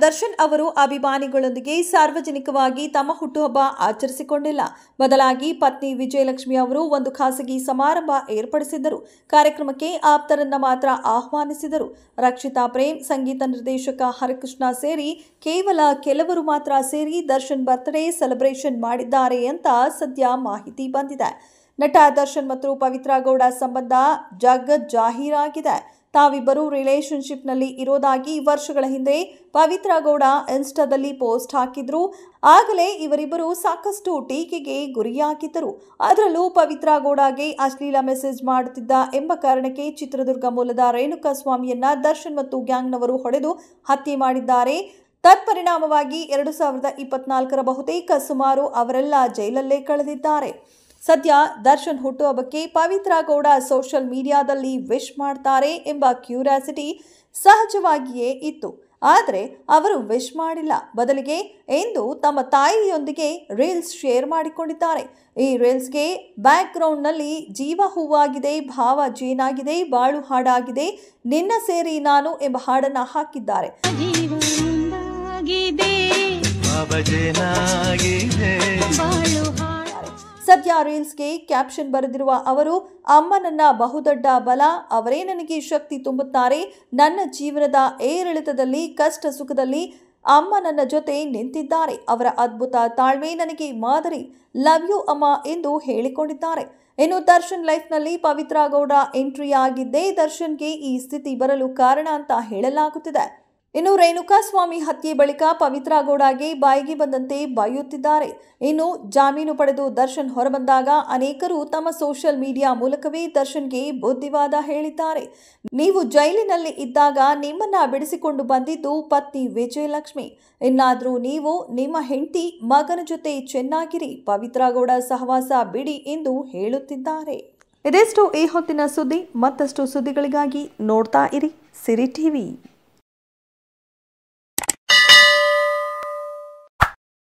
ದರ್ಶನ್ ಅವರು ಅಭಿಮಾನಿಗಳೊಂದಿಗೆ ಸಾರ್ವಜನಿಕವಾಗಿ ತಮ್ಮ ಹುಟ್ಟುಹಬ್ಬ ಆಚರಿಸಿಕೊಂಡಿಲ್ಲ. ಬದಲಾಗಿ ಪತ್ನಿ ವಿಜಯಲಕ್ಷ್ಮಿ ಅವರು ಒಂದು ಖಾಸಗಿ ಸಮಾರಂಭ ಏರ್ಪಡಿಸಿದ್ದರು. ಕಾರ್ಯಕ್ರಮಕ್ಕೆ ಆಪ್ತರನ್ನ ಮಾತ್ರ ಆಹ್ವಾನಿಸಿದರು. ರಕ್ಷಿತಾ ಪ್ರೇಮ್, ಸಂಗೀತ ನಿರ್ದೇಶಕ ಹರಿಕೃಷ್ಣ ಸೇರಿ ಕೇವಲ ಕೆಲವರು ಮಾತ್ರ ಸೇರಿ ದರ್ಶನ್ ಬರ್ತ್ಡೇ ಸೆಲೆಬ್ರೇಷನ್ ಮಾಡಿದ್ದಾರೆ ಅಂತ ಸದ್ಯ ಮಾಹಿತಿ ಬಂದಿದೆ. ನಟ ದರ್ಶನ್ ಮತ್ತು ಪವಿತ್ರ ಗೌಡ ಸಂಬಂಧ ಜಗತ್ ಜಾಹೀರಾಗಿದೆ. ತಾವಿಬ್ಬರು ರಿಲೇಶನ್ಶಿಪ್ನಲ್ಲಿ ಇರೋದಾಗಿ ವರ್ಷಗಳ ಹಿಂದೆ ಪವಿತ್ರ ಗೌಡ ಇನ್ಸ್ಟಾದಲ್ಲಿ ಪೋಸ್ಟ್ ಹಾಕಿದ್ರು. ಆಗಲೇ ಇವರಿಬ್ಬರು ಸಾಕಷ್ಟು ಟೀಕೆಗೆ ಗುರಿಯಾಗಿದ್ದರು. ಅದರಲ್ಲೂ ಪವಿತ್ರ ಗೌಡಗೆ ಅಶ್ಲೀಲ ಮೆಸೇಜ್ ಮಾಡುತ್ತಿದ್ದ ಎಂಬ ಕಾರಣಕ್ಕೆ ಚಿತ್ರದುರ್ಗ ಮೂಲದ ರೇಣುಕಾಸ್ವಾಮಿಯನ್ನ ದರ್ಶನ್ ಮತ್ತು ಗ್ಯಾಂಗ್ನವರು ಹೊಡೆದು ಹತ್ಯೆ ಮಾಡಿದ್ದಾರೆ. ತತ್ಪರಿಣಾಮವಾಗಿ 2024ರ ಬಹುತೇಕ ಸುಮಾರು ಅವರೆಲ್ಲ ಜೈಲಲ್ಲೇ ಕಳೆದಿದ್ದಾರೆ. ಸದ್ಯ ದರ್ಶನ್ ಹುಟ್ಟುಹಬ್ಬಕ್ಕೆ ಪವಿತ್ರ ಗೌಡ ಸೋಷಿಯಲ್ ಮೀಡಿಯಾದಲ್ಲಿ ವಿಶ್ ಮಾಡ್ತಾರೆ ಎಂಬ ಕ್ಯೂರಿಯಾಸಿಟಿ ಸಹಜವಾಗಿಯೇ ಇತ್ತು. ಆದರೆ ಅವರು ವಿಶ್ ಮಾಡಿಲ್ಲ. ಬದಲಿಗೆ ಇಂದು ತಮ್ಮ ತಾಯಿಯೊಂದಿಗೆ ರೀಲ್ಸ್ ಶೇರ್ ಮಾಡಿಕೊಂಡಿದ್ದಾರೆ. ಈ ರೀಲ್ಸ್ಗೆ ಬ್ಯಾಕ್ ಗ್ರೌಂಡ್ನಲ್ಲಿ ಜೀವ ಹೂವಾಗಿದೆ, ಭಾವ ಜೇನಾಗಿದೆ, ಬಾಳು ಹಾಡಾಗಿದೆ, ನಿನ್ನ ಸೇರಿ ನಾನು ಎಂಬ ಹಾಡನ್ನ ಹಾಕಿದ್ದಾರೆ. ಸದ್ಯ ರೀಲ್ಸ್ಗೆ ಕ್ಯಾಪ್ಷನ್ ಬರೆದಿರುವ ಅವರು, ಅಮ್ಮ ನನ್ನ ಬಹುದೊಡ್ಡ ಬಲ, ಅವರೇ ನನಗೆ ಶಕ್ತಿ ತುಂಬುತ್ತಾರೆ. ನನ್ನ ಜೀವನದ ಏರಿಳಿತದಲ್ಲಿ, ಕಷ್ಟ ಸುಖದಲ್ಲಿ ಅಮ್ಮ ನನ್ನ ಜೊತೆ ನಿಂತಿದ್ದಾರೆ. ಅವರ ಅದ್ಭುತ ತಾಳ್ಮೆ ನನಗೆ ಮಾದರಿ. ಲವ್ ಯು ಅಮ್ಮ ಎಂದು ಹೇಳಿಕೊಂಡಿದ್ದಾರೆ. ಇನ್ನು ದರ್ಶನ್ ಲೈಫ್ನಲ್ಲಿ ಪವಿತ್ರ ಗೌಡ ಎಂಟ್ರಿ ಆಗಿದ್ದೇ ದರ್ಶನ್ಗೆ ಈ ಸ್ಥಿತಿ ಬರಲು ಕಾರಣ ಅಂತ ಹೇಳಲಾಗುತ್ತಿದೆ. ಇನ್ನು ರೇಣುಕಾಸ್ವಾಮಿ ಹತ್ಯೆ ಬಳಿಕ ಪವಿತ್ರ ಗೌಡಗೆ ಬಾಯಿಗೆ ಬಂದಂತೆ ಬೈಯುತ್ತಿದ್ದಾರೆ. ಇನ್ನು ಜಾಮೀನು ಪಡೆದು ದರ್ಶನ್ ಹೊರಬಂದಾಗ ಅನೇಕರು ತಮ್ಮ ಸೋಷಿಯಲ್ ಮೀಡಿಯಾ ಮೂಲಕವೇ ದರ್ಶನ್ಗೆ ಬುದ್ಧಿವಾದ ಹೇಳಿದ್ದಾರೆ. ನೀವು ಜೈಲಿನಲ್ಲಿ ಇದ್ದಾಗ ನಿಮ್ಮನ್ನ ಬಿಡಿಸಿಕೊಂಡು ಬಂದಿದ್ದು ಪತ್ನಿ ವಿಜಯಲಕ್ಷ್ಮಿ. ಇನ್ನಾದರೂ ನೀವು ನಿಮ್ಮ ಹೆಂಡತಿ ಮಗನ ಜೊತೆ ಚೆನ್ನಾಗಿರಿ, ಪವಿತ್ರ ಗೌಡ ಸಹವಾಸ ಬಿಡಿ ಎಂದು ಹೇಳುತ್ತಿದ್ದಾರೆ. ಇದೆಷ್ಟು ಈ ಹೊತ್ತಿನ ಸುದ್ದಿ. ಮತ್ತಷ್ಟು ಸುದ್ದಿಗಳಿಗಾಗಿ ನೋಡ್ತಾ ಇರಿ ಸಿರಿ ಟಿವಿ.